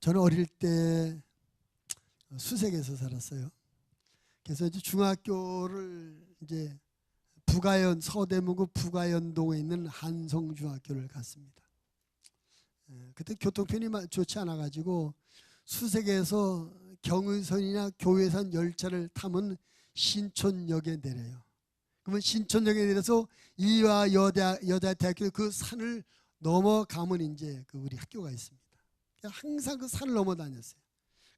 저는 어릴 때 수색에서 살았어요. 그래서 이제 중학교를 이제 서대문구 부가연동에 있는 한성중학교를 갔습니다. 그때 교통편이 좋지 않아 가지고 수색에서 경의선이나 교회선 열차를 타면 신촌역에 내려요. 그러면 신촌역에 내려서 이화 여자대학교 그 산을 넘어가면 이제 그 우리 학교가 있습니다. 항상 그 산을 넘어 다녔어요.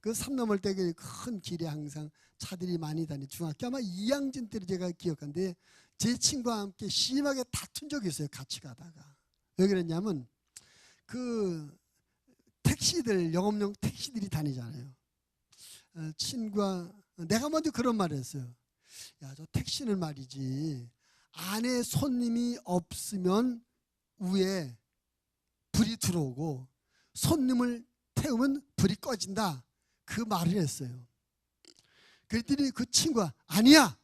그 산 넘을 때 큰 길에 항상 차들이 많이 다니. 중학교 아마 2학년 때를 제가 기억하는데 제 친구와 함께 심하게 다툰 적이 있어요. 같이 가다가. 왜 그랬냐면 그 택시들, 영업용 택시들이 다니잖아요. 친구가 내가 먼저 그런 말을 했어요. 야, 저 택시는 말이지 안에 손님이 없으면 위에 불이 들어오고 손님을 태우면 불이 꺼진다. 그 말을 했어요. 그랬더니 그 친구가 아니야.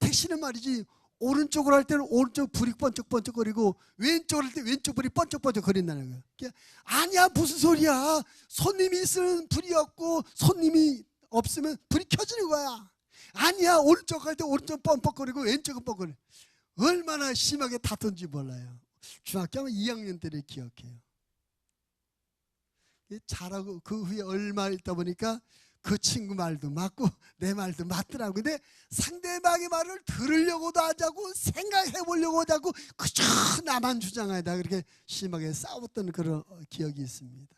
택시는 말이지 오른쪽으로 할 때는 오른쪽 불이 번쩍번쩍거리고 왼쪽으로 할 때 왼쪽 불이 번쩍번쩍거린다는 거예요. 아니야, 무슨 소리야. 손님이 있으면 불이 없고 손님이 없으면 불이 켜지는 거야. 아니야, 오른쪽 할 때 오른쪽 뻔뻔거리고 왼쪽은 뻔뻔거려. 얼마나 심하게 다툰지 몰라요. 중학교 2학년 때를 기억해요. 잘하고 그 후에 얼마 있다 보니까 그 친구 말도 맞고 내 말도 맞더라고. 근데 상대방의 말을 들으려고도 하지 않고 생각해 보려고 하지 않고 그저 나만 주장하다 그렇게 심하게 싸웠던 그런 기억이 있습니다.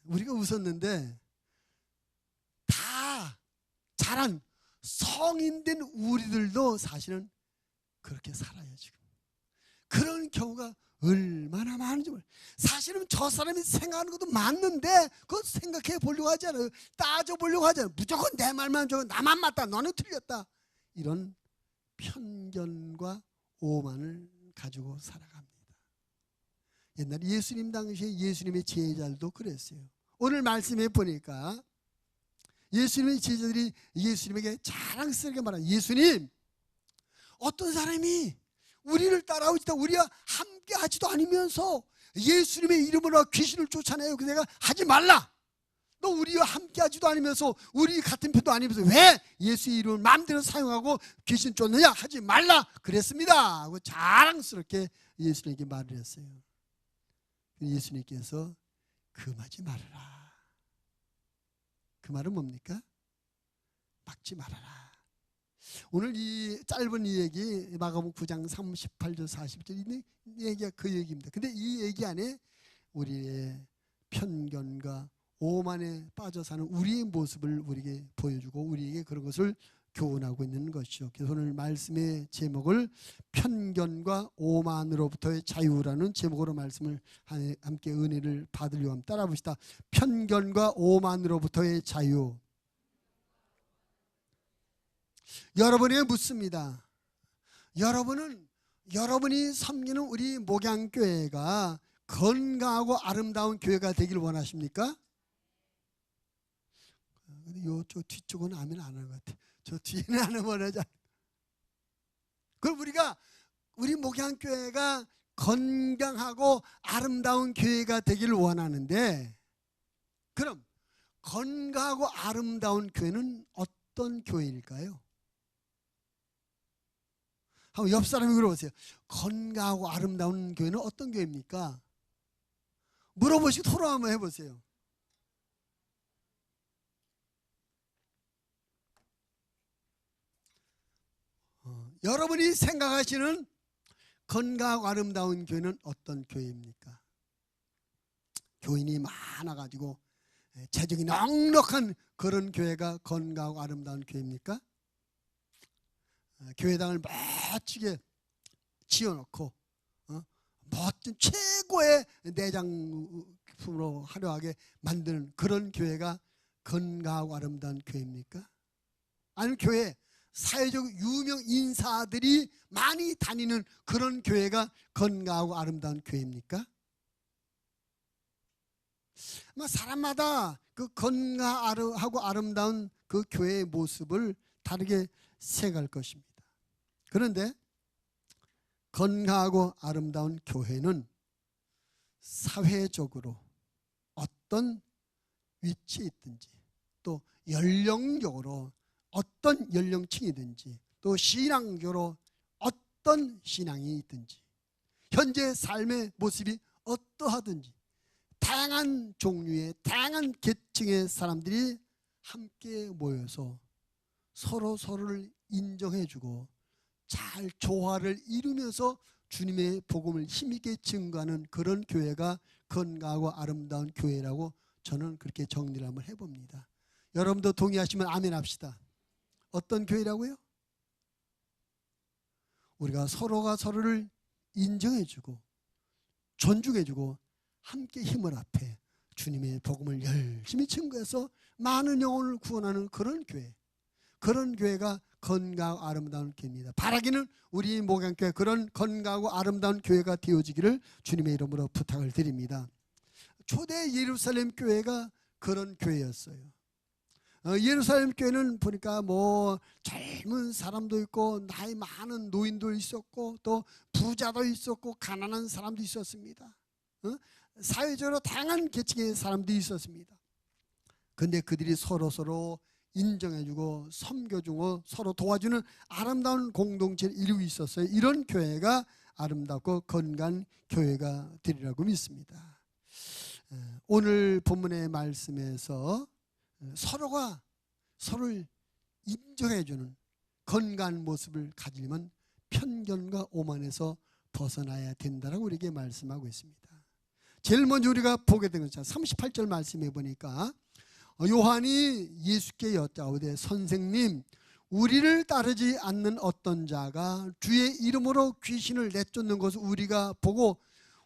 우리가 웃었는데 다 자란 성인된 우리들도 사실은 그렇게 살아요. 지금 그런 경우가 얼마나 많은지 몰라요. 사실은 저 사람이 생각하는 것도 맞는데 그거 생각해 보려고 하지 않아요. 따져 보려고 하지 않아요. 무조건 내 말만 좋아, 나만 맞다, 너는 틀렸다. 이런 편견과 오만을 가지고 살아갑니다. 옛날 예수님 당시에 예수님의 제자들도 그랬어요. 오늘 말씀해 보니까 예수님의 제자들이 예수님에게 자랑스럽게 말하는, 예수님, 어떤 사람이 우리를 따라오지도 우리와 함께 하지도 않으면서 예수님의 이름으로 귀신을 쫓아내요. 그래서 내가 하지 말라. 너 우리와 함께 하지도 않으면서 우리 같은 편도 아니면서 왜 예수의 이름을 마음대로 사용하고 귀신 쫓느냐, 하지 말라 그랬습니다 하고 자랑스럽게 예수님에게 말을 했어요. 예수님께서 금하지 말아라. 그 말은 뭡니까? 막지 말아라. 오늘 이 짧은 이 얘기 마가복음 9장 38절 40절 이 얘기가 그 얘기입니다. 근데 이 얘기 안에 우리의 편견과 오만에 빠져 사는 우리의 모습을 우리에게 보여주고 우리에게 그런 것을 교훈하고 있는 것이죠. 그래서 오늘 말씀의 제목을 편견과 오만으로부터의 자유라는 제목으로 말씀을 함께 은혜를 받으려고 합니다. 따라 봅시다. 편견과 오만으로부터의 자유. 여러분에게 묻습니다. 여러분이 섬기는 우리 목양교회가 건강하고 아름다운 교회가 되길 원하십니까? 근데 이쪽 뒤쪽은 아멘 안 하는 것 같아. 저 뒤에는 안 원하자. 그럼 우리 목양교회가 건강하고 아름다운 교회가 되기를 원하는데, 그럼 건강하고 아름다운 교회는 어떤 교회일까요? 한번 옆 사람이 물어보세요. 건강하고 아름다운 교회는 어떤 교회입니까? 물어보시고 토론 한번 해보세요. 여러분이 생각하시는 건강하고 아름다운 교회는 어떤 교회입니까? 교인이 많아가지고 재정이 넉넉한 그런 교회가 건강하고 아름다운 교회입니까? 교회당을 멋지게 지어놓고 멋진 최고의 내장품으로 화려하게 만드는 그런 교회가 건강하고 아름다운 교회입니까? 아니면 교회 사회적 유명 인사들이 많이 다니는 그런 교회가 건강하고 아름다운 교회입니까? 아마 사람마다 그 건강하고 아름다운 그 교회의 모습을 다르게 생각할 것입니다. 그런데 건강하고 아름다운 교회는 사회적으로 어떤 위치에 있든지, 또 연령적으로 어떤 연령층이든지, 또 신앙적으로 어떤 신앙이 있든지, 현재 삶의 모습이 어떠하든지 다양한 종류의 다양한 계층의 사람들이 함께 모여서 서로 서로를 인정해주고 잘 조화를 이루면서 주님의 복음을 힘있게 증거하는 그런 교회가 건강하고 아름다운 교회라고 저는 그렇게 정리를 한번 해봅니다. 여러분도 동의하시면 아멘 합시다. 어떤 교회라고요? 우리가 서로가 서로를 인정해주고 존중해주고 함께 힘을 합해 주님의 복음을 열심히 증거해서 많은 영혼을 구원하는 그런 교회, 그런 교회가 건강하고 아름다운 교회입니다. 바라기는 우리 목양교회 그런 건강하고 아름다운 교회가 되어지기를 주님의 이름으로 부탁을 드립니다. 초대 예루살렘 교회가 그런 교회였어요. 예루살렘 교회는 보니까 뭐 젊은 사람도 있고 나이 많은 노인도 있었고 또 부자도 있었고 가난한 사람도 있었습니다. 사회적으로 다양한 계층의 사람들이 있었습니다. 그런데 그들이 서로 인정해주고 섬겨주고 서로 도와주는 아름다운 공동체를 이루고 있었어요. 이런 교회가 아름답고 건강한 교회가 되리라고 믿습니다. 오늘 본문의 말씀에서 서로가 서로를 인정해주는 건강한 모습을 가지려면 편견과 오만에서 벗어나야 된다라고 우리에게 말씀하고 있습니다. 제일 먼저 우리가 보게 된 것은 38절 말씀해 보니까 요한이 예수께 여짜오되 선생님 우리를 따르지 않는 어떤 자가 주의 이름으로 귀신을 내쫓는 것을 우리가 보고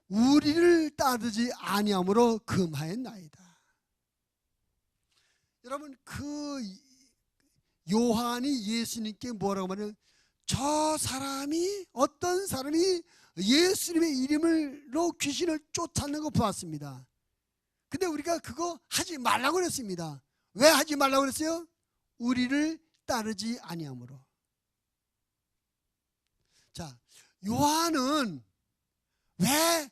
우리를 따르지 아니함으로 금하였나이다. 여러분 그 요한이 예수님께 뭐라고 말해요? 저 사람이 어떤 사람이 예수님의 이름으로 귀신을 쫓아내는 거 보았습니다. 근데 우리가 그거 하지 말라고 그랬습니다. 왜 하지 말라고 그랬어요? 우리를 따르지 아니함으로. 자, 요한은 왜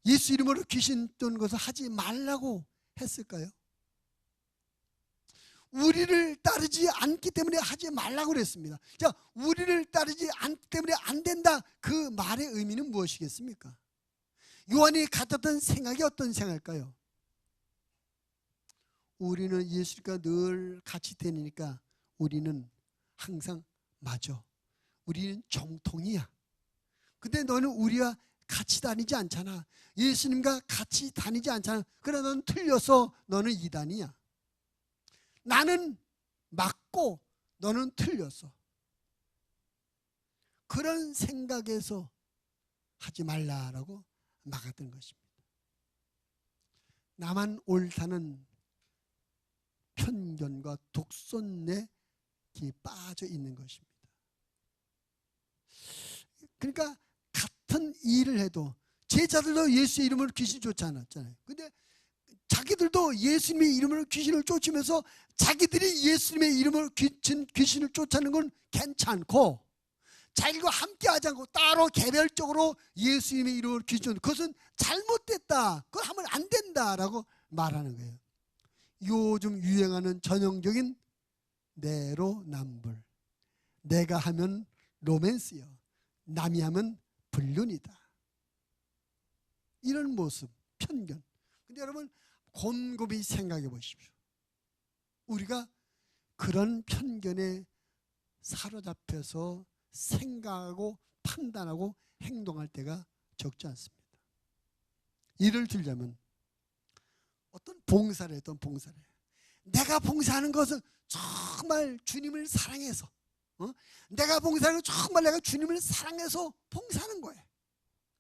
예수 이름으로 귀신 쫓는 것을 하지 말라고 했을까요? 우리를 따르지 않기 때문에 하지 말라고 그랬습니다. 자, 우리를 따르지 않기 때문에 안 된다. 그 말의 의미는 무엇이겠습니까? 요한이 가졌던 생각이 어떤 생각일까요? 우리는 예수님과 늘 같이 다니니까 우리는 항상 맞아. 우리는 정통이야. 근데 너는 우리와 같이 다니지 않잖아. 예수님과 같이 다니지 않잖아. 그래 너는 틀려서 너는 이단이야. 나는 맞고 너는 틀렸어. 그런 생각에서 하지 말라라고 막았던 것입니다. 나만 옳다는 편견과 독선에 빠져 있는 것입니다. 그러니까 같은 일을 해도 제자들도 예수의 이름으로 귀신 쫓지 않았잖아요. 근데 자기들도 예수님의 이름으로 귀신을 쫓으면서 자기들이 예수님의 이름으로 귀신을 쫓아내는 건 괜찮고 자기가 함께 하지 않고 따로 개별적으로 예수님의 이름으로 귀신 쫓는 그것은 잘못됐다. 그거 하면 안 된다라고 말하는 거예요. 요즘 유행하는 전형적인 내로남불. 내가 하면 로맨스요. 남이 하면 불륜이다. 이런 모습, 편견. 근데 여러분 곰곰이 생각해 보십시오. 우리가 그런 편견에 사로잡혀서 생각하고 판단하고 행동할 때가 적지 않습니다. 예를 들자면 어떤 봉사를 했던 봉사를 해요. 내가 봉사하는 것은 정말 주님을 사랑해서 내가 봉사하는 건 정말 내가 주님을 사랑해서 봉사하는 거예요.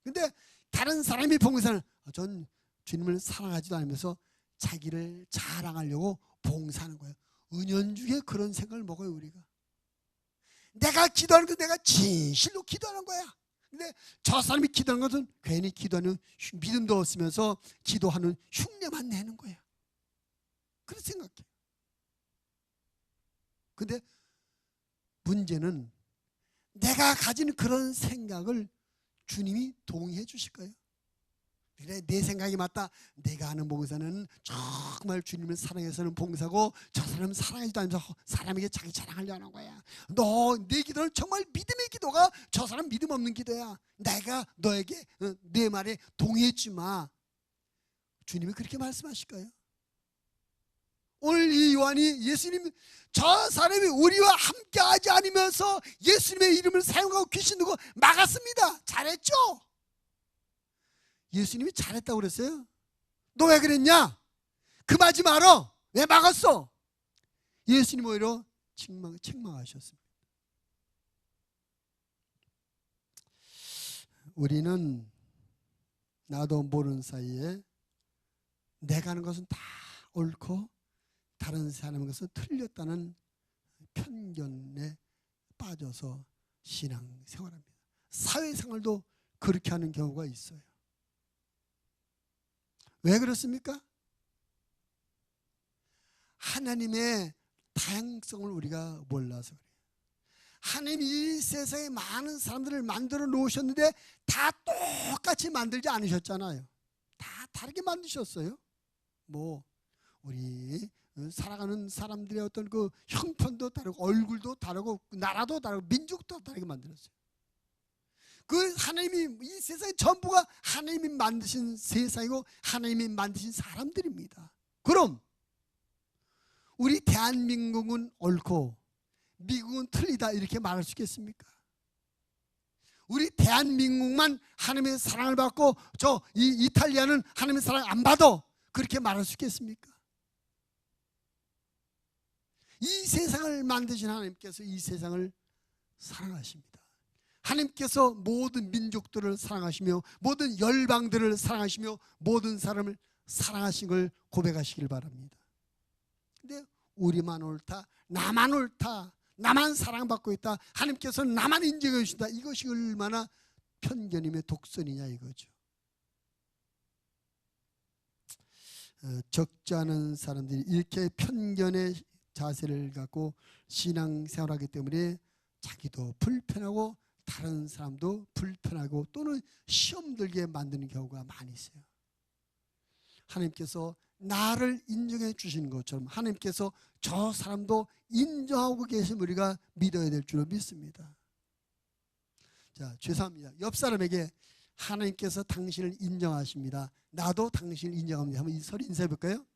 근데 다른 사람이 봉사는 전 주님을 사랑하지도 않으면서 자기를 자랑하려고 봉사하는 거예요. 은연중에 그런 생각을 먹어요. 우리가 내가 기도하는 건 내가 진실로 기도하는 거야. 근데 저 사람이 기도하는 것은 괜히 기도하는 믿음도 없으면서 기도하는 흉내만 내는 거야. 그렇게 생각해. 근데 문제는 내가 가진 그런 생각을 주님이 동의해 주실까요? 그래, 내 생각이 맞다. 내가 하는 봉사는 정말 주님을 사랑해서는 봉사고 저 사람은 사랑하지도 않으면서 사람에게 자기 자랑하려는 거야. 너 내 기도는 정말 믿음의 기도가 저 사람 믿음 없는 기도야. 내가 너에게 내 말에 동의했지 마. 주님이 그렇게 말씀하실까요? 오늘 이 요한이 예수님 저 사람이 우리와 함께하지 않으면서 예수님의 이름을 사용하고 귀신 들고 막았습니다. 잘했죠? 예수님이 잘했다고 그랬어요? 너 왜 그랬냐? 금하지 말어. 왜 막았어? 예수님 오히려 책망하셨습니다. 우리는 나도 모르는 사이에 내가 하는 것은 다 옳고 다른 사람의 것은 틀렸다는 편견에 빠져서 신앙생활합니다. 사회생활도 그렇게 하는 경우가 있어요. 왜 그렇습니까? 하나님의 다양성을 우리가 몰라서 그래요. 하나님이 이 세상에 많은 사람들을 만들어 놓으셨는데 다 똑같이 만들지 않으셨잖아요. 다 다르게 만드셨어요. 뭐 우리 살아가는 사람들의 어떤 그 형편도 다르고 얼굴도 다르고 나라도 다르고 민족도 다르게 만들었어요. 그 하나님이 이 세상의 전부가 하나님이 만드신 세상이고 하나님이 만드신 사람들입니다. 그럼 우리 대한민국은 옳고 미국은 틀리다 이렇게 말할 수 있겠습니까? 우리 대한민국만 하나님의 사랑을 받고 저 이탈리아는 하나님의 사랑 안 받아 그렇게 말할 수 있겠습니까? 이 세상을 만드신 하나님께서 이 세상을 사랑하십니다. 하나님께서 모든 민족들을 사랑하시며 모든 열방들을 사랑하시며 모든 사람을 사랑하신 걸 고백하시길 바랍니다. 근데 우리만 옳다, 나만 옳다, 나만 사랑받고 있다, 하나님께서는 나만 인정해 주신다, 이것이 얼마나 편견이며 독선이냐 이거죠. 적지 않은 사람들이 이렇게 편견의 자세를 갖고 신앙생활하기 때문에 자기도 불편하고 다른 사람도 불편하고 또는 시험 들게 만드는 경우가 많이 있어요. 하나님께서 나를 인정해 주시는 것처럼 하나님께서 저 사람도 인정하고 계신 우리가 믿어야 될 줄로 믿습니다. 자, 죄송합니다. 옆 사람에게 하나님께서 당신을 인정하십니다. 나도 당신을 인정합니다. 한번 서로 인사해 볼까요?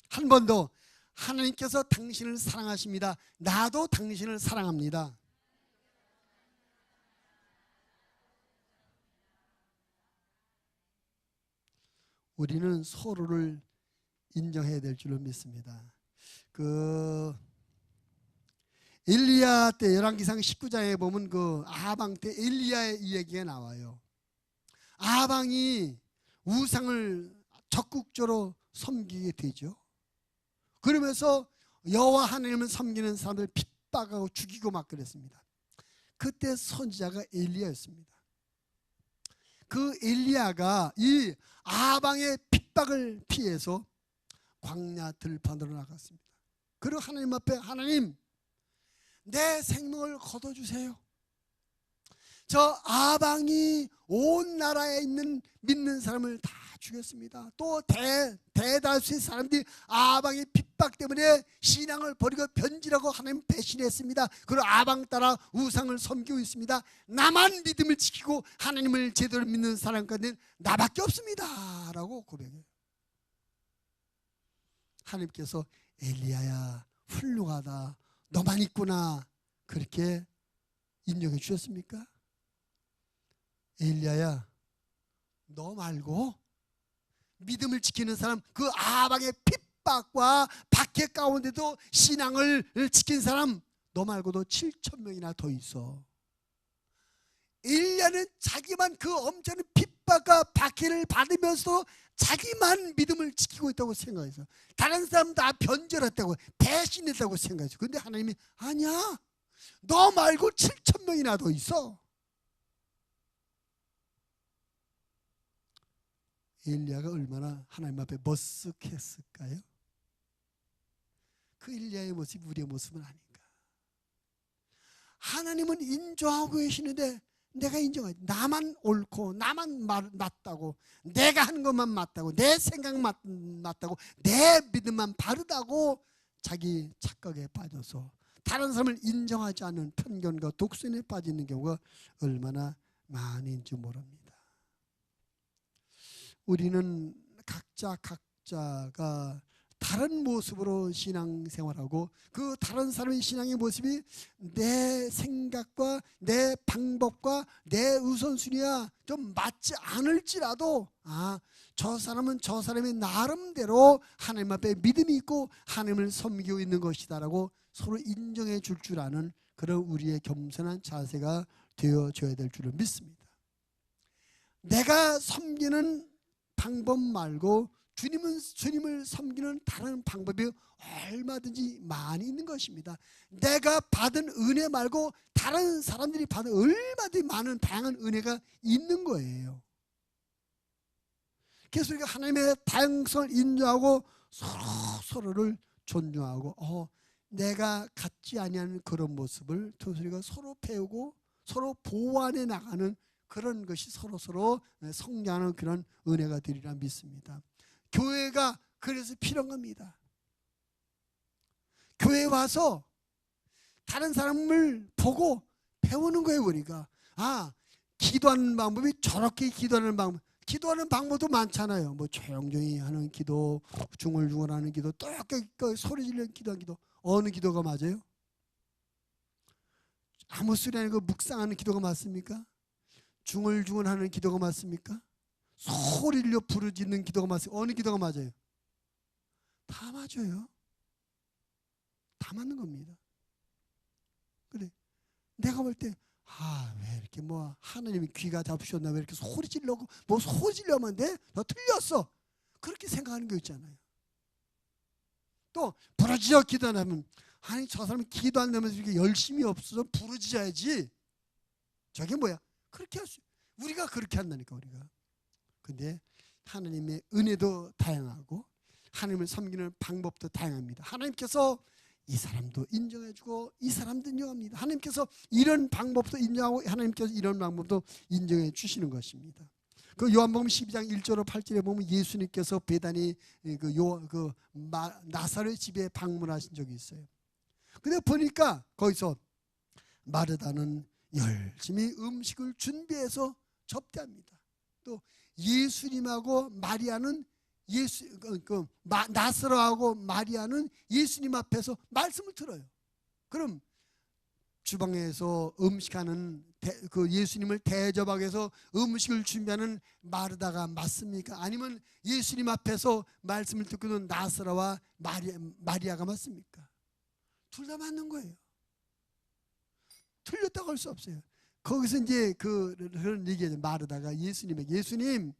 한 번 더. 하나님께서 당신을 사랑하십니다. 나도 당신을 사랑합니다. 우리는 서로를 인정해야 될 줄로 믿습니다. 그 엘리야 때 열왕기상 19장에 보면 그 아방 때 엘리야의 이야기가 나와요. 아방이 우상을 적극적으로 섬기게 되죠. 그러면서 여호와 하나님을 섬기는 사람들 핍박하고 죽이고 막 그랬습니다. 그때 선지자가 엘리야였습니다. 그 엘리야가 이 아방의 핍박을 피해서 광야 들판으로 나갔습니다. 그리고 하나님 앞에 하나님 내 생명을 거둬주세요. 저 아방이 온 나라에 있는 믿는 사람을 다 죽였습니다. 또 대다수의 사람들이 아방의 핍박 때문에 신앙을 버리고 변질하고 하나님 배신했습니다. 그리고 아방 따라 우상을 섬기고 있습니다. 나만 믿음을 지키고 하나님을 제대로 믿는 사람 가운데 나밖에 없습니다 라고 고백해요. 하나님께서 엘리야야 훌륭하다, 너만 있구나 그렇게 인정해 주셨습니까? 엘리야야 너 말고 믿음을 지키는 사람, 그 아방의 핍박과 박해 가운데도 신앙을 지킨 사람 너 말고도 7,000명이나 더 있어. 엘리야는 자기만 그 엄청난 핍박과 박해를 받으면서 자기만 믿음을 지키고 있다고 생각해서 다른 사람 다 변절했다고 배신했다고 생각했어. 그런데 하나님이 아니야, 너 말고 7,000명이나 더 있어. 엘리야가 얼마나 하나님 앞에 머쓱했을까요? 그 엘리야의 모습이 우리의 모습은 아닌가. 하나님은 인정하고 계시는데 내가 인정하지. 나만 옳고 나만 맞다고, 내가 하는 것만 맞다고, 내 생각 맞다고, 내 믿음만 바르다고 자기 착각에 빠져서 다른 사람을 인정하지 않는 편견과 독선에 빠지는 경우가 얼마나 많은지 모릅니다. 우리는 각자가 다른 모습으로 신앙생활하고 그 다른 사람의 신앙의 모습이 내 생각과 내 방법과 내 우선순위와 좀 맞지 않을지라도 저 사람은 저 사람의 나름대로 하나님 앞에 믿음이 있고 하나님을 섬기고 있는 것이다라고 서로 인정해 줄 아는 그런 우리의 겸손한 자세가 되어줘야 될 줄을 믿습니다. 내가 섬기는 방법 말고 주님을 섬기는 다른 방법이 얼마든지 많이 있는 것입니다. 내가 받은 은혜 말고 다른 사람들이 받은 얼마든지 많은 다양한 은혜가 있는 거예요. 그래서 우리가 하나님의 다양성을 인정하고 서로를 존중하고 내가 갖지 아니하는 그런 모습을 우리가 서로 배우고 서로 보완해 나가는 그런 것이 서로 성장하는 그런 은혜가 되리라 믿습니다. 교회가 그래서 필요한 겁니다. 교회에 와서 다른 사람을 보고 배우는 거예요. 우리가 기도하는 방법이 저렇게 기도하는 방법도 많잖아요. 뭐 조용조용히 하는 기도, 중얼중얼하는 기도, 또 약간 소리 지르는 기도하는 기도. 어느 기도가 맞아요? 아무 소리 아니고 묵상하는 기도가 맞습니까? 중얼중얼하는 기도가 맞습니까? 소리를 부르짖는 기도가 맞습니까? 어느 기도가 맞아요? 다 맞아요. 다 맞는 겁니다. 그래, 내가 볼 때 왜 이렇게 하나님이 귀가 잡으셨나, 왜 이렇게 소리 지르려고 소리 지르려면 돼? 너 틀렸어. 그렇게 생각하는 거 있잖아요. 또 부르짖어 기도하면 저 사람이 기도 안 되면서 이렇게 열심히 없어서 부르짖어야지. 저게 뭐야? 그렇게 할 수, 우리가 그렇게 한다니까. 우리가. 근데 하나님의 은혜도 다양하고 하나님을 섬기는 방법도 다양합니다. 하나님께서 이 사람도 인정해주고 이 사람도 인정합니다. 하나님께서 이런 방법도 인정하고 하나님께서 이런 방법도 인정해 주시는 것입니다. 그 요한복음 12장 1절로 8절에 보면 예수님께서 베다니 나사렛 집에 방문하신 적이 있어요. 근데 보니까 거기서 마르다는 열심히 음식을 준비해서 접대합니다. 또 예수님하고 마리아는 나사로하고 마리아는 예수님 앞에서 말씀을 들어요. 그럼 주방에서 음식하는 그 예수님을 대접하기 위해서 음식을 준비하는 마르다가 맞습니까? 아니면 예수님 앞에서 말씀을 듣고 있는 나사로와 마리아가 맞습니까? 둘 다 맞는 거예요. 틀렸다고 할 수 없어요. 거기서 이제 그런 얘기죠. 마르다가 예수님에게, 예수님,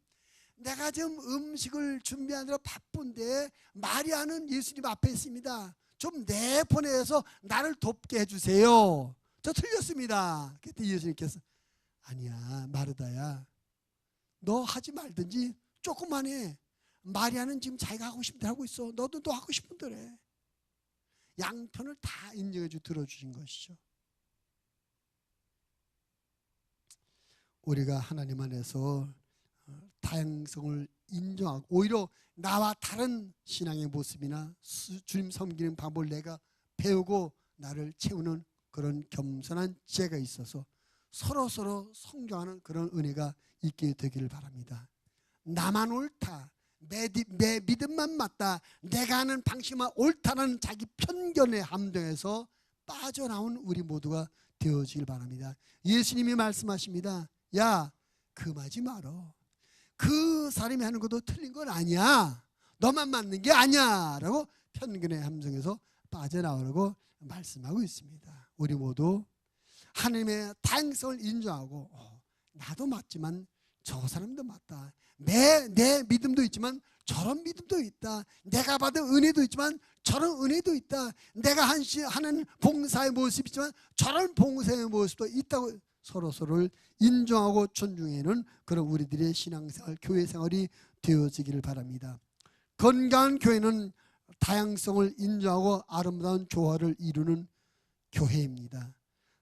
내가 지금 음식을 준비하느라 바쁜데 마리아는 예수님 앞에 있습니다. 좀 내보내서 나를 돕게 해주세요. 저 틀렸습니다. 그때 예수님께서, 아니야 마르다야, 너 하지 말든지 조금만 해. 마리아는 지금 자기가 하고 싶은 대로 하고 있어. 너도 너 하고 싶은 대로 해. 양편을 다 인정해 들어주신 것이죠. 우리가 하나님 안에서 다양성을 인정하고 오히려 나와 다른 신앙의 모습이나 주님 섬기는 방법을 내가 배우고 나를 채우는 그런 겸손한 지혜가 있어서 서로 성장하는 그런 은혜가 있게 되기를 바랍니다. 나만 옳다, 내 믿음만 맞다, 내가 하는 방식만 옳다는 자기 편견의 함정에서 빠져나온 우리 모두가 되어지길 바랍니다. 예수님이 말씀하십니다. 야, 금하지 말어. 그 사람이 하는 것도 틀린 건 아니야. 너만 맞는 게 아니야 라고 편견의 함정에서 빠져나오라고 말씀하고 있습니다. 우리 모두 하나님의 다양성을 인정하고 나도 맞지만 저 사람도 맞다. 내 믿음도 있지만 저런 믿음도 있다. 내가 받은 은혜도 있지만 저런 은혜도 있다. 내가 하는 봉사의 모습이 있지만 저런 봉사의 모습도 있다고 서로를 인정하고 존중하는 그런 우리들의 신앙생활, 교회생활이 되어지기를 바랍니다. 건강한 교회는 다양성을 인정하고 아름다운 조화를 이루는 교회입니다.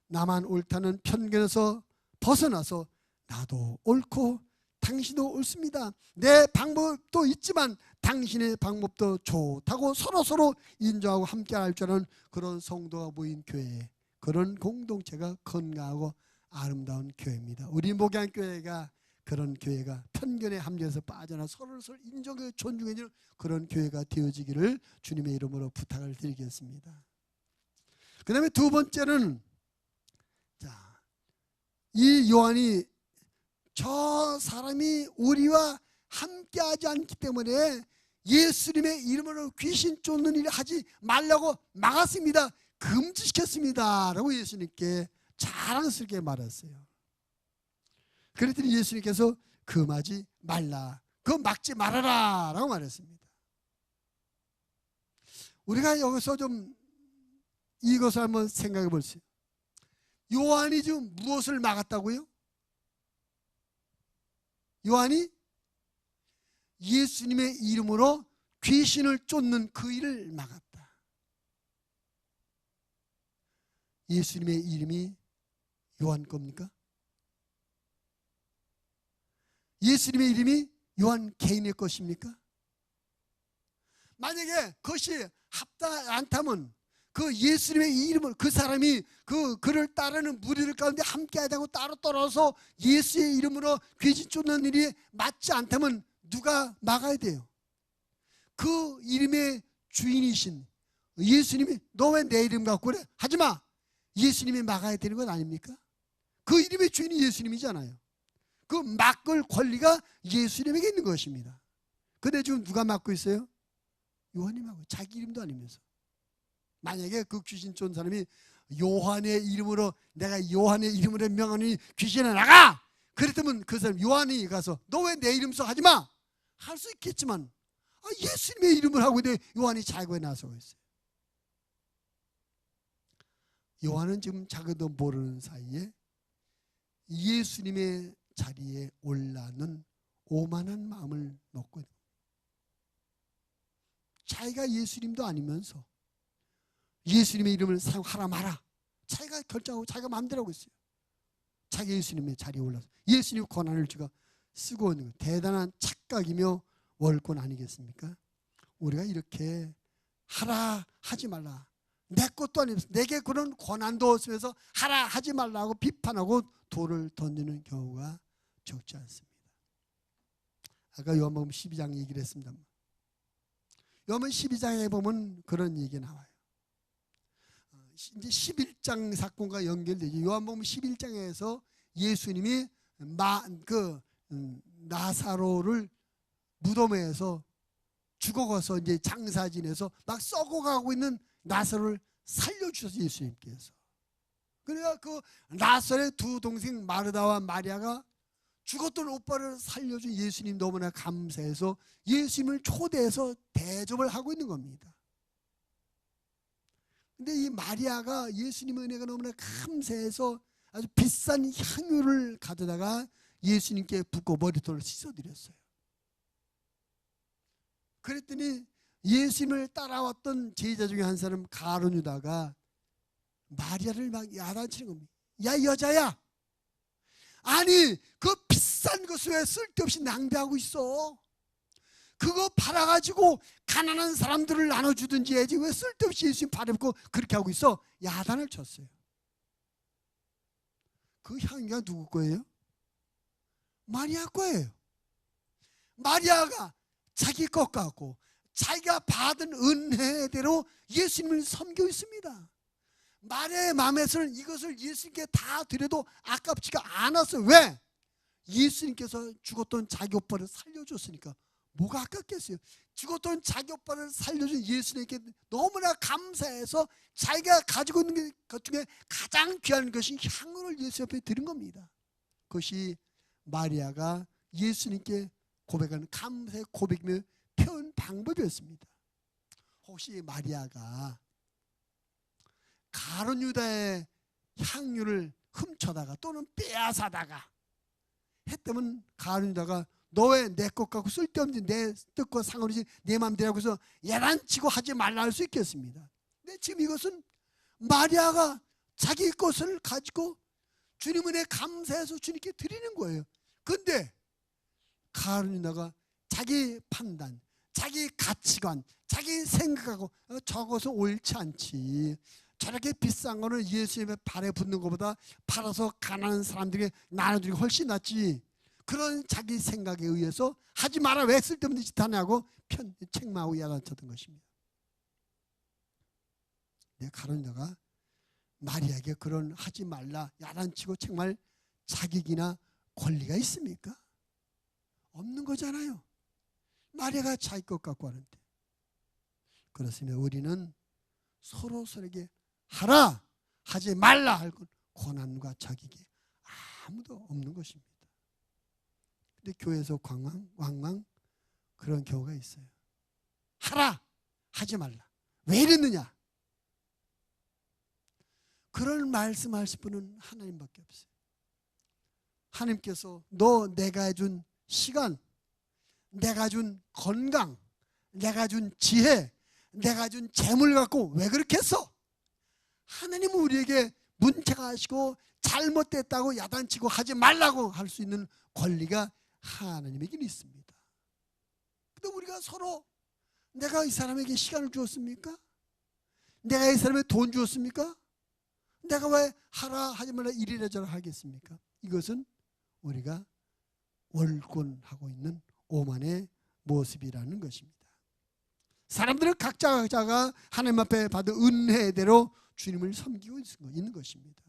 나만 옳다는 편견에서 벗어나서 나도 옳고 당신도 옳습니다. 내 방법도 있지만 당신의 방법도 좋다고 서로 인정하고 함께 할 줄 아는 그런 성도가 모인 교회, 그런 공동체가 건강하고 아름다운 교회입니다. 우리 목양교회가 그런 교회가 편견의 함정에서 빠져나 서로를 인정하고 존중해주는 그런 교회가 되어지기를 주님의 이름으로 부탁을 드리겠습니다. 그 다음에 두 번째는, 자, 이 요한이 저 사람이 우리와 함께하지 않기 때문에 예수님의 이름으로 귀신 쫓는 일을 하지 말라고 막았습니다. 금지시켰습니다. 라고 예수님께 자랑스럽게 말했어요. 그랬더니 예수님께서 금하지 말라, 그거 막지 말아라 라고 말했습니다. 우리가 여기서 좀 이것을 한번 생각해 보세요. 요한이 지금 무엇을 막았다고요? 요한이 예수님의 이름으로 귀신을 쫓는 그 일을 막았다. 예수님의 이름이 요한 겁니까? 예수님의 이름이 요한 개인의 것입니까? 만약에 그것이 합당하지 않다면 그 예수님의 이름을, 그 사람이 그를 따르는 무리들 가운데 함께하자고 따로 떨어서 예수의 이름으로 귀신 쫓는 일이 맞지 않다면 누가 막아야 돼요? 그 이름의 주인이신 예수님이 너 왜 내 이름 갖고 그래? 하지마! 예수님이 막아야 되는 건 아닙니까? 그 이름의 주인이 예수님이잖아요. 그 막을 권리가 예수님에게 있는 것입니다. 근데 지금 누가 막고 있어요? 요한이 막고, 자기 이름도 아니면서. 만약에 그 귀신 쫓은 사람이 요한의 이름으로, 내가 요한의 이름으로 명하니 귀신아 나가! 그랬다면 그 사람 요한이 가서 너 왜 내 이름 써? 하지마! 할 수 있겠지만 예수님의 이름을 하고 있는데 요한이 자기가 나서고 있어요. 요한은 지금 자기도 모르는 사이에 예수님의 자리에 올라는 오만한 마음을 놓고 자기가 예수님도 아니면서 예수님의 이름을 사용하라 마라 자기가 결정하고 자기가 마음대로 하고 있어요. 자기 예수님의 자리에 올라서 예수님의 권한을 쥐가 쓰고 있는 대단한 착각이며 월권 아니겠습니까? 우리가 이렇게 하라 하지 말라, 내 것도 아니면서 내게 그런 권한도 없으면서 하라 하지 말라고 비판하고 돌을 던지는 경우가 적지 않습니다. 아까 요한복음 12장 얘기를 했습니다. 요한복음 12장에 보면 그런 얘기 나와요. 이제 11장 사건과 연결되죠. 요한복음 11장에서 예수님이 나사로를 무덤에서 죽어가서 이제 장사 지내서 막 썩어가고 있는 나사로를 살려주셔서 예수님께서. 그러니까 그 나사로의 두 동생 마르다와 마리아가 죽었던 오빠를 살려준 예수님 너무나 감사해서 예수님을 초대해서 대접을 하고 있는 겁니다. 근데 이 마리아가 예수님의 은혜가 너무나 감사해서 아주 비싼 향유를 가져다가 예수님께 붓고 머리털을 씻어드렸어요. 그랬더니 예수님을 따라왔던 제자 중에 한 사람 가룟 유다가 마리아를 막 야단치는 겁니다. 야 여자야, 아니 그 비싼 것을 왜 쓸데없이 낭비하고 있어? 그거 팔아가지고 가난한 사람들을 나눠주든지 해야지 왜 쓸데없이 예수님 바라보고 그렇게 하고 있어? 야단을 쳤어요. 그 향기가 누구 거예요? 마리아 거예요. 마리아가 자기 것 같고 자기가 받은 은혜대로 예수님을 섬기고 있습니다. 마리아의 마음에서는 이것을 예수님께 다 드려도 아깝지가 않았어요. 왜? 예수님께서 죽었던 자기 오빠를 살려줬으니까. 뭐가 아깝겠어요? 죽었던 자기 오빠를 살려준 예수님께 너무나 감사해서 자기가 가지고 있는 것 중에 가장 귀한 것이 향유를 예수 옆에 드린 겁니다. 그것이 마리아가 예수님께 고백하는 감사의 고백이며 표현 방법이었습니다. 혹시 마리아가 가룟 유다의 향유를 훔쳐다가 또는 빼앗아다가 했다면 가룟 유다가 너 왜 내 것 갖고 쓸데없는 내 뜻과 상관없이 내 마음대로 해서 야단치고 하지 말라 할 수 있겠습니다. 근데 지금 이것은 마리아가 자기 것을 가지고 주님 은혜 감사해서 주님께 드리는 거예요. 근데 가룟유다가 자기 판단, 자기 가치관, 자기 생각하고 저것은 옳지 않지. 저렇게 비싼 거는 예수님의 발에 붙는 것보다 팔아서 가난한 사람들에게 나눠주는 게 훨씬 낫지. 그런 자기 생각에 의해서 하지 마라, 왜 쓸데없는 짓 하냐고 책망하고 야단쳤던 것입니다. 가룟유다가 마리아에게 그런 하지 말라 야단치고 책망할 자격이나 권리가 있습니까? 없는 거잖아요. 마리아가 자기 것 갖고 하는데. 그렇으면 우리는 서로서로에게 하라 하지 말라 할 권한과 자격이 아무도 없는 것입니다. 근데 교회에서 왕왕 그런 경우가 있어요. 하라 하지 말라. 왜 이랬느냐? 그런 말씀하실 분은 하나님밖에 없어요. 하나님께서 너 내가 해준 시간, 내가 준 건강, 내가 준 지혜, 내가 준 재물 갖고 왜 그렇게 했어? 하나님은 우리에게 문제가 하시고 잘못됐다고 야단치고 하지 말라고 할 수 있는 권리가 하나님에게는 있습니다. 근데 우리가 서로 내가 이 사람에게 시간을 주었습니까? 내가 이 사람에게 돈 주었습니까? 내가 왜 하라 하지 말라 이래라 저래라 하겠습니까? 이것은 우리가 월권하고 있는 오만의 모습이라는 것입니다. 사람들은 각자가 하나님 앞에 받은 은혜대로 주님을 섬기고 있는 것입니다.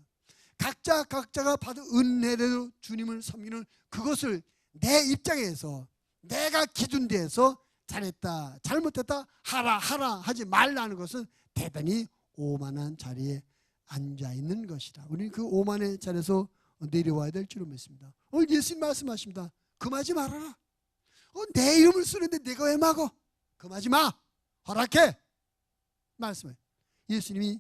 각자가 받은 은혜대로 주님을 섬기는 그것을 내 입장에서 내가 기준대에서 잘했다 잘못했다 하라 하지 말라는 것은 대단히 오만한 자리에 앉아있는 것이다. 우리는 그 오만의 자리에서 내려와야 될 줄로 믿습니다. 오늘 예수님 말씀하십니다. 금하지 말아라. 내 이름을 쓰는데 내가 왜 막어? 금하지 마. 허락해. 말씀해. 예수님이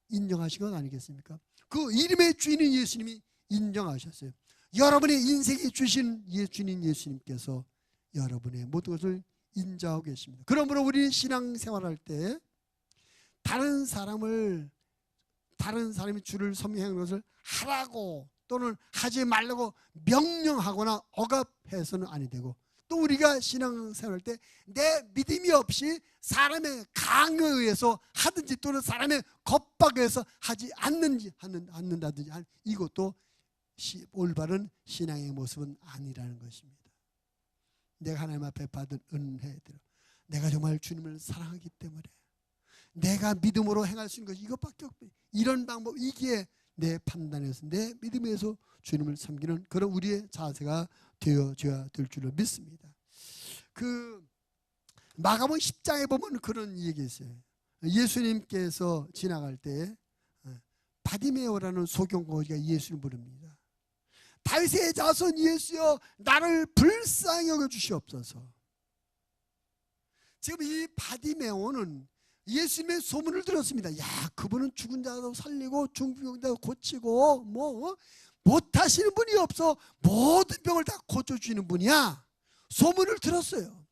인정하신 건 아니겠습니까? 그 이름의 주인인 예수님이 인정하셨어요. 여러분의 인생에 주신 주님 예수님께서 여러분의 모든 것을 인정하고 계십니다. 그러므로 우리는 신앙생활할 때 다른 사람이 주를 섬기는 것을 하라고 또는 하지 말라고 명령하거나 억압해서는 아니 되고, 또 우리가 신앙생활할 때 내 믿음이 없이 사람의 강요에 의해서 하든지 또는 사람의 겁박에 의해서 하지 않는다든지 이것도 올바른 신앙의 모습은 아니라는 것입니다. 내가 하나님 앞에 받은 은혜대로 내가 정말 주님을 사랑하기 때문에 내가 믿음으로 행할 수 있는 것이 이것밖에 없고, 이런 방법, 이게 내 판단에서 내 믿음에서 주님을 섬기는 그런 우리의 자세가 되어줘야 될 줄로 믿습니다. 그 마가복음 10장에 보면 그런 얘기 있어요. 예수님께서 지나갈 때 바디메오라는 소경거지가 예수를 부릅니다. 다윗의 자손 예수여 나를 불쌍히 여겨 주시옵소서. 지금 이 바디메오는 예수님의 소문을 들었습니다. 야, 그분은 죽은 자도 살리고 중풍병자도 고치고 못하시는 분이 없어. 모든 병을 다 고쳐주시는 분이야. 소문을 들었어요.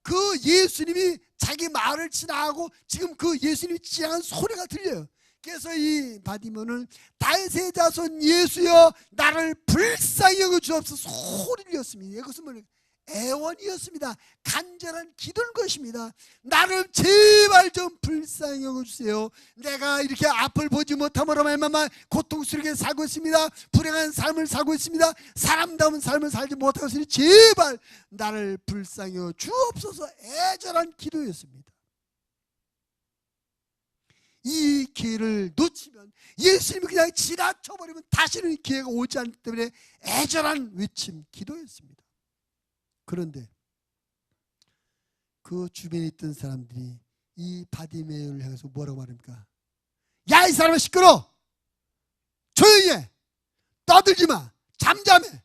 그 예수님이 자기 마을을 지나가고 지금 그 예수님이 지나가는 소리가 들려요. 그래서 이 바디메오는 다윗의 자손 예수여 나를 불쌍히 여겨 주옵소서 소리를 지었습니다. 이것은 뭐냐? 애원이었습니다. 간절한 기도인 것입니다. 나를 제발 좀 불쌍히 여겨주세요. 내가 이렇게 앞을 보지 못함으로 말미암아 고통스럽게 살고 있습니다. 불행한 삶을 살고 있습니다. 사람다운 삶을 살지 못하고 있으니 제발 나를 불쌍히 여겨 주옵소서. 애절한 기도였습니다. 이 기회를 놓치면 예수님이 그냥 지나쳐버리면 다시는 기회가 오지 않기 때문에 애절한 외침 기도였습니다. 그런데 그 주변에 있던 사람들이 이 바디메오를 향해서 뭐라고 말합니까? 야, 이 사람아 시끄러! 조용히 해! 떠들지 마! 잠잠해!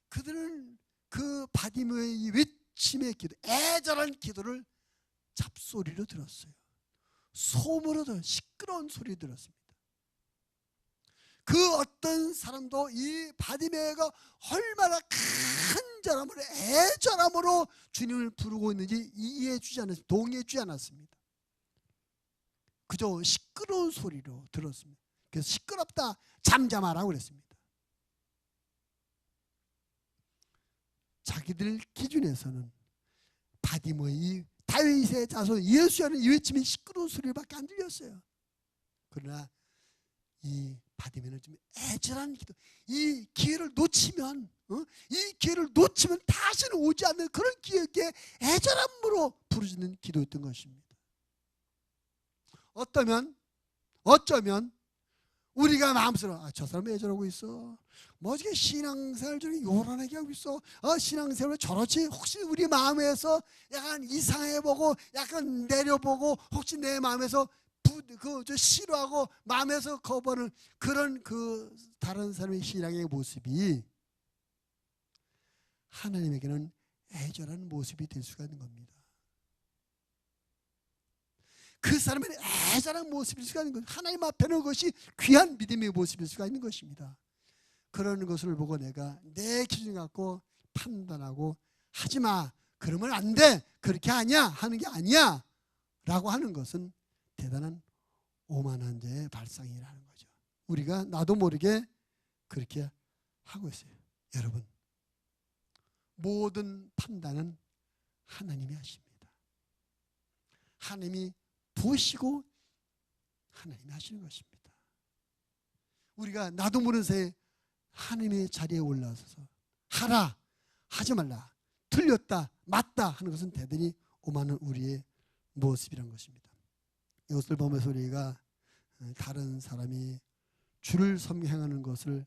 그들은 그 바디메오의 외침의 기도, 애절한 기도를 잡소리로 들었어요. 소문으로 시끄러운 소리 들었습니다. 그 어떤 사람도 이 바디메가 얼마나 간절함으로 애절함으로 주님을 부르고 있는지 이해해 주지 않았습니다. 동의해 주지 않았습니다. 그저 시끄러운 소리로 들었습니다. 그래서 시끄럽다, 잠잠하라고 그랬습니다. 자기들 기준에서는 바디메의 다윗의 자손 예수라는 이 외침이 시끄러운 소리밖에 안 들렸어요. 그러나 이 바디메는 좀 애절한 기도, 이 기회를 놓치면 이 기회를 놓치면 다시는 오지 않는 그런 기회에 애절함으로 부르짖는 기도였던 것입니다. 어쩌면 우리가 마음속으로 저 사람 애절하고 있어, 뭐 이게 신앙생활 저렇게 요란하게 하고 있어, 신앙생활 왜 저렇지, 혹시 우리 마음에서 약간 이상해보고 약간 내려보고 혹시 내 마음에서 싫어하고 마음에서 거부하는 그런 다른 사람의 신앙의 모습이 하나님에게는 애절한 모습이 될 수가 있는 겁니다. 그 사람의 애절한 모습일 수가 있는 것입니다. 하나님 앞에는 그것이 귀한 믿음의 모습일 수가 있는 것입니다. 그런 것을 보고 내가 내 기준 갖고 판단하고 하지마, 그러면 안 돼, 그렇게 하냐 하는 게 아니야 라고 하는 것은 대단한 오만한 자의 발상이라는 거죠. 우리가 나도 모르게 그렇게 하고 있어요. 여러분, 모든 판단은 하나님이 하십니다. 하나님이 보시고 하나님이 하시는 것입니다. 우리가 나도 모르는 사이에 하나님의 자리에 올라서서 하라, 하지 말라, 틀렸다, 맞다 하는 것은 대단히 오만한 우리의 모습이란 것입니다. 이것을 보면서 우리가 다른 사람이 주를 섬기는 것을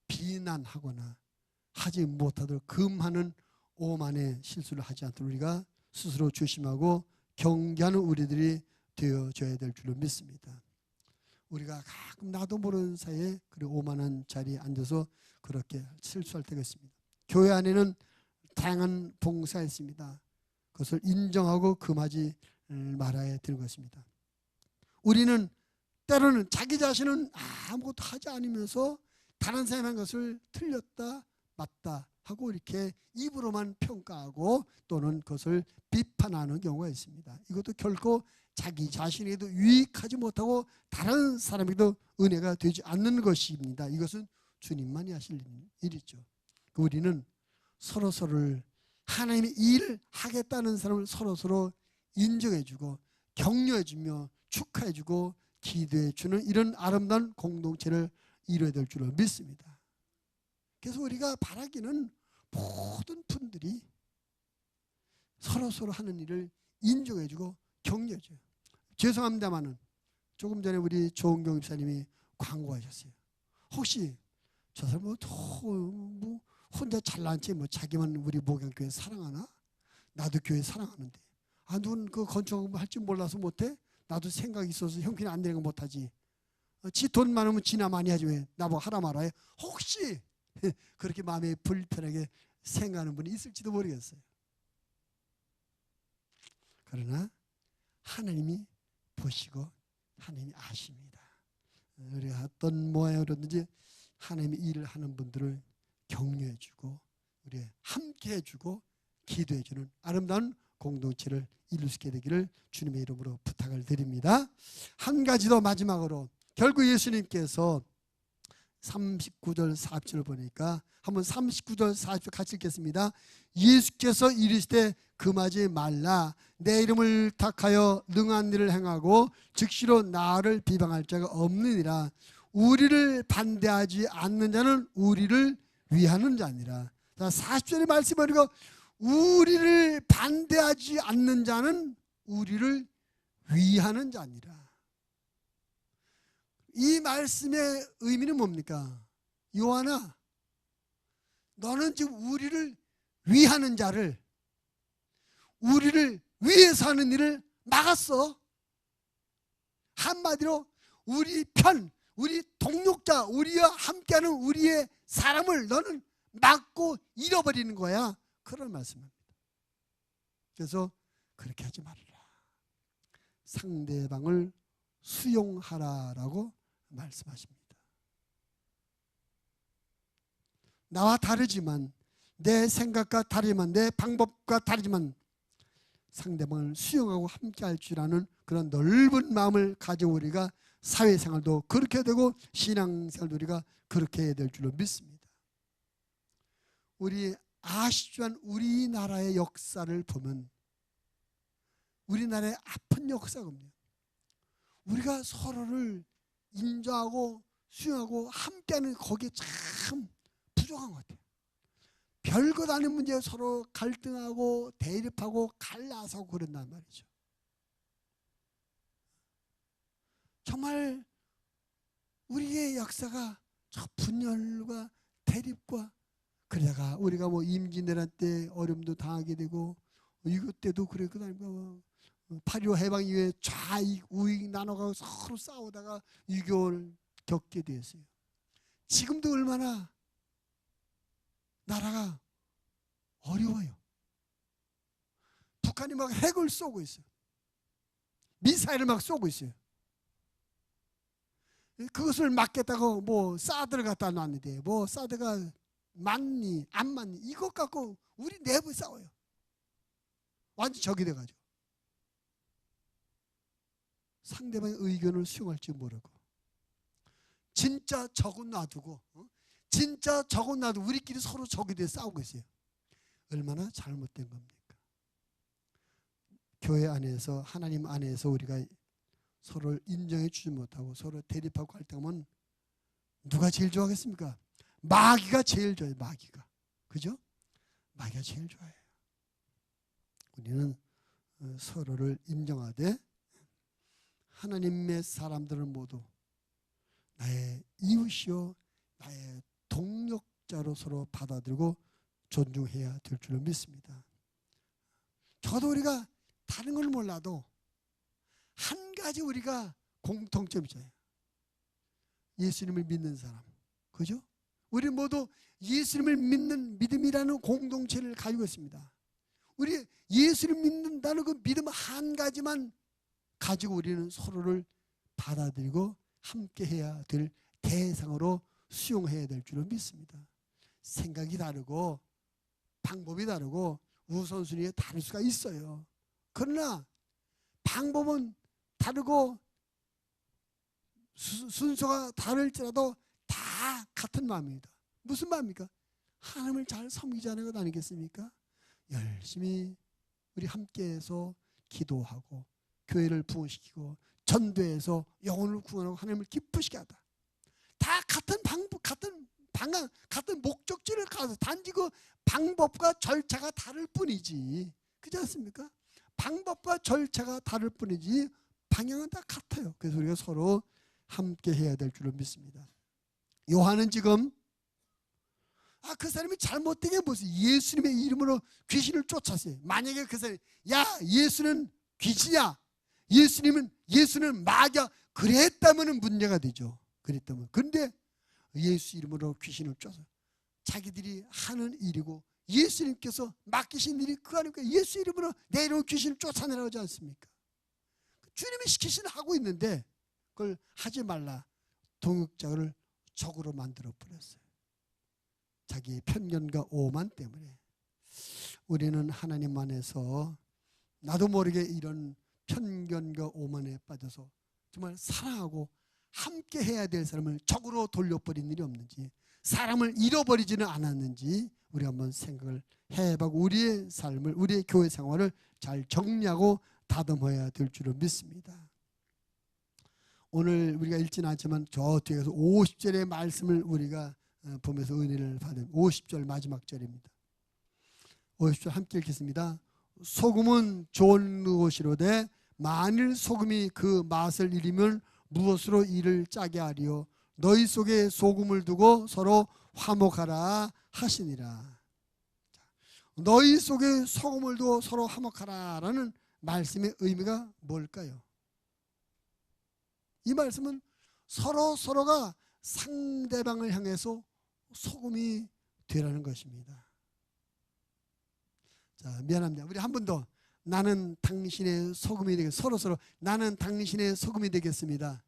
비난하거나 하지 못하도록 금하는 오만의 실수를 하지 않도록 우리가 스스로 조심하고 경계하는 우리들이 되어져야 될 줄로 믿습니다. 우리가 가끔 나도 모르는 사이에 그런 오만한 자리에 앉아서 그렇게 실수할 때가 있습니다. 교회 안에는 다양한 봉사가 있습니다. 그것을 인정하고 금하지 말아야 되는 것입니다. 우리는 때로는 자기 자신은 아무것도 하지 않으면서 다른 사람이 한 것을 틀렸다, 맞다 하고 이렇게 입으로만 평가하고 또는 그것을 비판하는 경우가 있습니다. 이것도 결코 자기 자신에게도 유익하지 못하고 다른 사람에게도 은혜가 되지 않는 것입니다. 이것은 주님만이 하실 일이죠. 우리는 서로서로를 하나님의 일을 하겠다는 사람을 서로서로 인정해주고 격려해주며 축하해주고 기도해주는 이런 아름다운 공동체를 이루어야 될 줄로 믿습니다. 그래서 우리가 바라기는 모든 분들이 서로서로 하는 일을 인정해주고 격려해줘요. 죄송합니다만은 조금 전에 우리 조은경 집사님이 광고하셨어요. 혹시 저 사람 뭐 혼자 잘난 채 뭐 자기만 우리 목양교회 사랑하나? 나도 교회 사랑하는데 누군 그 건축 할 줄 몰라서 못해? 나도 생각이 있어서 형편이 안 되는 거 못하지. 지 돈 많으면 지나 많이 하지 왜 나보고 하라 말아 해? 혹시 그렇게 마음에 불편하게 생각하는 분이 있을지도 모르겠어요. 그러나 하나님이 보시고 하나님이 아십니다. 우리가 어떤 모양으로든지 하나님의 일을 하는 분들을 격려해주고 우리 함께 해주고 기도해주는 아름다운 공동체를 이룰 수 있게 되기를 주님의 이름으로 부탁을 드립니다. 한 가지 더 마지막으로 결국 예수님께서 39절 40절을 보니까 한번 39절 40절 같이 읽겠습니다. 예수께서 이르시되 금하지 말라. 내 이름을 탁하여 능한 일을 행하고 즉시로 나를 비방할 자가 없느니라. 우리를 반대하지 않는 자는 우리를 위하는 자니라. 자, 40절의 말씀을 보니까 우리를 반대하지 않는 자는 우리를 위하는 자니라. 이 말씀의 의미는 뭡니까? 요한아, 너는 지금 우리를 위하는 자를, 우리를 위해서 하는 일을 막았어. 한마디로 우리 편, 우리 동력자, 우리와 함께하는 우리의 사람을 너는 막고 잃어버리는 거야. 그런 말씀입니다. 그래서 그렇게 하지 말아라. 상대방을 수용하라라고 말씀하십니다. 나와 다르지만, 내 생각과 다르지만, 내 방법과 다르지만 상대방을 수용하고 함께할 줄 아는 그런 넓은 마음을 가지고 우리가 사회생활도 그렇게 되고 신앙생활도 우리가 그렇게 해야 될 줄로 믿습니다. 우리 아시지만 우리나라의 역사를 보면 우리나라의 아픈 역사거든요. 우리가 서로를 인정하고 수용하고 함께하는 거기에 참 부족한 것 같아요. 별것 아닌 문제에 서로 갈등하고 대립하고 갈라서고 그런단 말이죠. 정말 우리의 역사가 저 분열과 대립과, 그러다가 우리가 뭐 임진왜란 때 어려움도 당하게 되고, 이것 때도 그랬거든요. 8.25 해방 이후에 좌익 우익 나눠가고 서로 싸우다가 6.25를 겪게 되었어요. 지금도 얼마나 나라가 어려워요. 북한이 막 핵을 쏘고 있어요. 미사일을 막 쏘고 있어요. 그것을 막겠다고 뭐 사드를 갖다 놨는데 뭐 사드가 맞니 안 맞니 이것 갖고 우리 내부 싸워요. 완전 적이 돼가지고 상대방의 의견을 수용할지 모르고 진짜 적은 놔두고 진짜 적은 놔두고 우리끼리 서로 적이 돼 싸우고 있어요. 얼마나 잘못된 겁니까? 교회 안에서 하나님 안에서 우리가 서로를 인정해 주지 못하고 서로 대립하고 갈등하면 누가 제일 좋아하겠습니까? 마귀가 제일 좋아요. 마귀가. 그죠? 마귀가 제일 좋아해요. 우리는 서로를 인정하되 하나님의 사람들은 모두 나의 이웃이요 나의 동력자로 서로 받아들이고 존중해야 될 줄로 믿습니다. 저도 우리가 다른 걸 몰라도 한 가지 우리가 공통점이 있어요. 예수님을 믿는 사람. 그죠? 우리 모두 예수님을 믿는 믿음이라는 공동체를 가지고 있습니다. 우리 예수를 믿는다는 그 믿음 한 가지만 가지고 우리는 서로를 받아들이고 함께 해야 될 대상으로 수용해야 될 줄로 믿습니다. 생각이 다르고 방법이 다르고 우선순위가 다를 수가 있어요. 그러나 방법은 다르고 순서가 다를지라도 다 같은 마음입니다. 무슨 마음입니까? 하나님을 잘 섬기자는 것 아니겠습니까? 열심히 우리 함께해서 기도하고 교회를 부흥시키고 전도해서 영혼을 구원하고 하나님을 기쁘시게 하다. 다 같은 방법, 같은 방향, 같은 목적지를 가서 단지 그 방법과 절차가 다를 뿐이지. 그렇지 않습니까? 방법과 절차가 다를 뿐이지 방향은 다 같아요. 그래서 우리가 서로 함께 해야 될 줄로 믿습니다. 요한은 지금 그 사람이 잘못된 게 무슨 예수님의 이름으로 귀신을 쫓았어요. 만약에 그 사람이 야 예수는 귀신이야, 예수는 마귀야 그랬다면 문제가 되죠. 그랬다면. 그런데 예수 이름으로 귀신을 쫓아 자기들이 하는 일이고 예수님께서 맡기신 일이 그 아닙니까? 예수 이름으로 내 이름으로 귀신을 쫓아내라고 하지 않습니까? 주님이 시키신 하고 있는데 그걸 하지 말라 동역자를 적으로 만들어 버렸어요. 자기의 편견과 오만 때문에. 우리는 하나님 안에서 나도 모르게 이런 편견과 오만에 빠져서 정말 사랑하고 함께 해야 될 사람을 적으로 돌려버린 일이 없는지, 사람을 잃어버리지는 않았는지 우리 한번 생각을 해보고 우리의 삶을, 우리의 교회 생활을 잘 정리하고 다듬어야 될 줄을 믿습니다. 오늘 우리가 읽지는 않지만 저 뒤에서 50절의 말씀을 우리가 보면서 은혜를 받은 50절 마지막 절입니다. 50절 함께 읽겠습니다. 소금은 좋은 것이로되 만일 소금이 그 맛을 잃으면 무엇으로 이를 짜게 하리요. 너희 속에 소금을 두고 서로 화목하라 하시니라. 너희 속에 소금을 두고 서로 화목하라라는 말씀의 의미가 뭘까요? 이 말씀은 서로가 상대방을 향해서 소금이 되라는 것입니다. 자, 미안합니다. 우리 한 번 더. 나는 당신의 소금이 되겠습니다. 서로 나는 당신의 소금이 되겠습니다.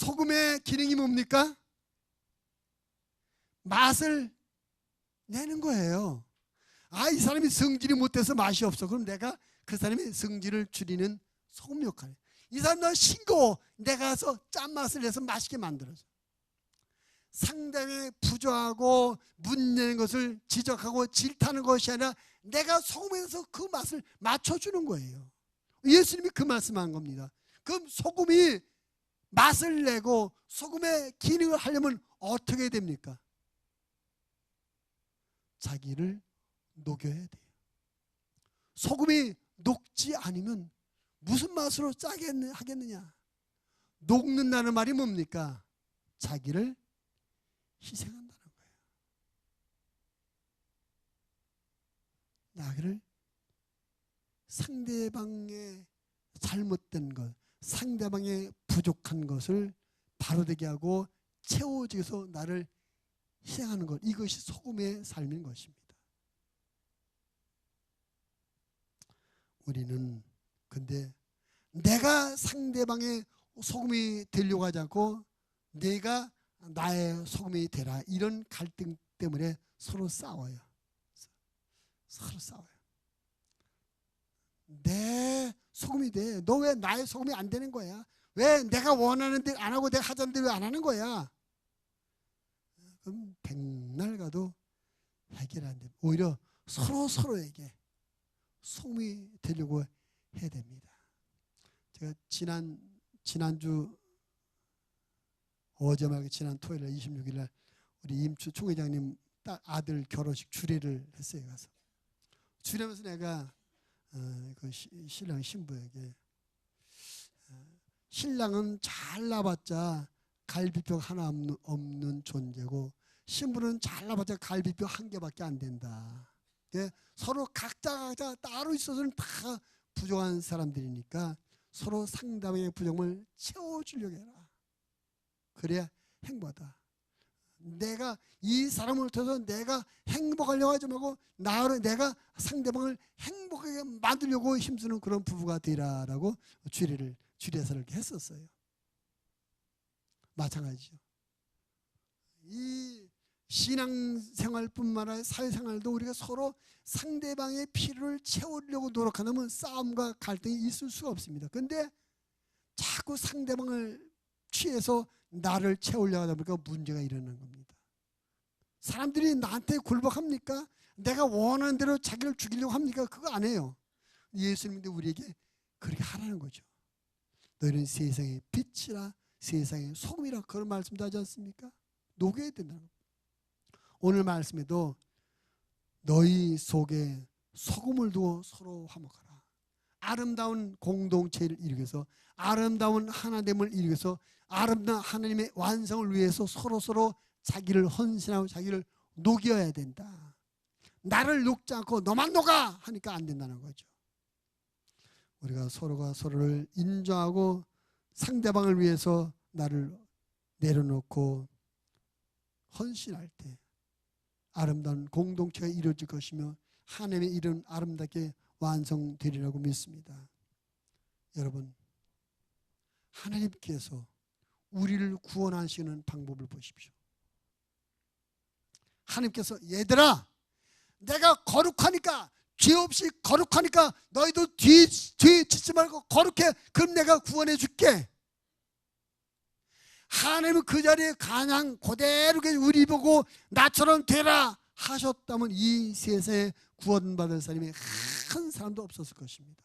소금의 기능이 뭡니까? 맛을 내는 거예요. 아, 이 사람이 성질이 못돼서 맛이 없어. 그럼 내가 그 사람의 성질을 줄이는 소금 역할이에요. 이 사람 너 싱거워. 내가 가서 짠맛을 내서 맛있게 만들어줘. 상대방이 부조하고 문제는 것을 지적하고 질타하는 것이 아니라 내가 소금에서 그 맛을 맞춰주는 거예요. 예수님이 그 말씀한 겁니다. 그럼 소금이 맛을 내고 소금의 기능을 하려면 어떻게 됩니까? 자기를 녹여야 돼요. 소금이 녹지 않으면 무슨 맛으로 짜게 하겠느냐? 녹는다는 말이 뭡니까? 자기를 희생한다는 거예요. 나를 상대방의 잘못된 것, 상대방의 부족한 것을 바로되게 하고 채워주기 위해서 나를 희생하는 것, 이것이 소금의 삶인 것입니다. 우리는 근데 내가 상대방의 소금이 되려고 하지 않고 내가 나의 소금이 되라, 이런 갈등 때문에 서로 싸워요. 서로 싸워요. 내 소금이 돼. 너 왜 나의 소금이 안 되는 거야? 왜 내가 원하는 대로 안 하고 내가 하자는 대로 왜 안 하는 거야? 그럼 백날 가도 해결 안 돼. 오히려 서로에게 소금이 되려고 해야 됩니다. 제가 지난주 어제 말고 지난 토요일 26일 날 우리 임추 총회장님 아들 결혼식 주례를 했어요. 가서 주례하면서 내가 그 신랑 신부에게 신랑은 잘나봤자 갈비뼈 하나 없는 존재고 신부는 잘나봤자 갈비뼈 한 개밖에 안 된다. 서로 각자 따로 있어서는 다 부족한 사람들이니까 서로 상대방의 부족을 채워주려고 해라. 그래야 행복하다. 내가 이 사람을 통해서 내가 행복하려고 하지 말고 내가 상대방을 행복하게 만들려고 힘쓰는 그런 부부가 되라라고 주례사를 했었어요. 마찬가지죠. 이 신앙생활뿐만 아니라 사회생활도 우리가 서로 상대방의 필요를 채우려고 노력하면 싸움과 갈등이 있을 수가 없습니다. 그런데 자꾸 상대방을 취해서 나를 채우려고 하다 보니까 문제가 일어나는 겁니다. 사람들이 나한테 굴복합니까? 내가 원하는 대로 자기를 죽이려고 합니까? 그거 안 해요. 예수님도 우리에게 그렇게 하라는 거죠. 너희는 세상의 빛이라 세상의 소금이라, 그런 말씀도 하지 않습니까? 녹여야 된다는 겁니다. 오늘 말씀에도 너희 속에 소금을 두고 서로 화목하라. 아름다운 공동체를 이루기 위해서, 아름다운 하나됨을 이루기 위해서, 아름다운 하나님의 완성을 위해서 서로 자기를 헌신하고 자기를 녹여야 된다. 나를 녹지 않고 너만 녹아 하니까 안 된다는 거죠. 우리가 서로가 서로를 인정하고 상대방을 위해서 나를 내려놓고 헌신할 때 아름다운 공동체가 이루어질 것이며 하나님의 일은 아름답게 완성되리라고 믿습니다. 여러분, 하나님께서 우리를 구원하시는 방법을 보십시오. 하나님께서 얘들아, 내가 거룩하니까, 죄 없이 거룩하니까 너희도 뒤 짓지 말고 거룩해. 그럼 내가 구원해 줄게. 하나님은 그 자리에 그냥 그대로 우리 보고 나처럼 되라 하셨다면 이 세상에 구원받을 사람이 한 사람도 없었을 것입니다.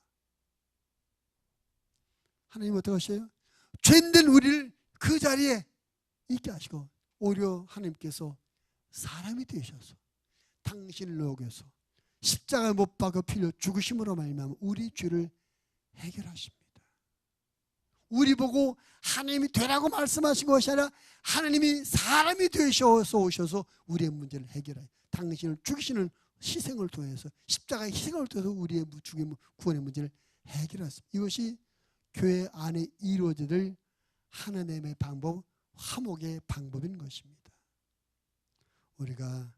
하나님 어떻게 하셔요? 죄인된 우리를 그 자리에 있게 하시고 오히려 하나님께서 사람이 되셔서 당신을 녹여서 십자가에 못 박아 필요 죽으심으로 말미암아 우리 죄를 해결하십니다. 우리 보고 하나님이 되라고 말씀하신 것이 아니라 하나님이 사람이 되셔서 오셔서 우리의 문제를 해결해요. 당신을 죽이시는 희생을 통해서, 십자가의 희생을 통해서 우리의 죽임, 구원의 문제를 해결했습니다. 이것이 교회 안에 이루어져야 될 하나님의 방법, 화목의 방법인 것입니다. 우리가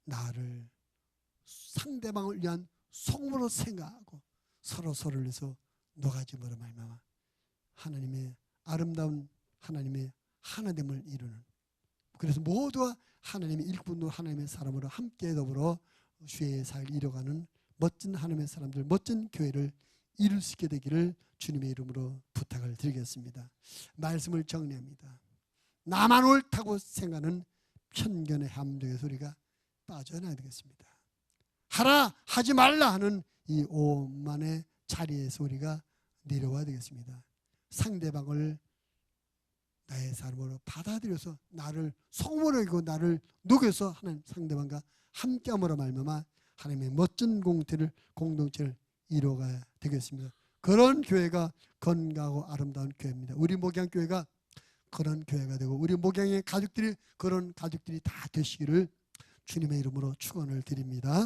나를 상대방을 위한 속물로 생각하고 서로를 위해서 녹아짐으로 말미암아 하나님의 아름다운 하나님의 하나됨을 이루는, 그래서 모두가 하나님의 일꾼으로 하나님의 사람으로 함께 더불어 주의 사역을 이뤄가는 멋진 하나님의 사람들, 멋진 교회를 이룰 수 있게 되기를 주님의 이름으로 부탁을 드리겠습니다. 말씀을 정리합니다. 나만 옳다고 생각하는 편견의 함정의 소리가 빠져나야 되겠습니다. 하라 하지 말라 하는 이 오만의 자리에서 우리가 내려와야 되겠습니다. 상대방을 나의 사람으로 받아들여서 나를 성물하고 나를 녹여서 하나님 상대방과 함께함으로 말미암아 하나님의 멋진 공동체를 이루어가야 되겠습니다. 그런 교회가 건강하고 아름다운 교회입니다. 우리 목양교회가 그런 교회가 되고 우리 목양의 가족들이 그런 가족들이 다 되시기를 주님의 이름으로 축원을 드립니다.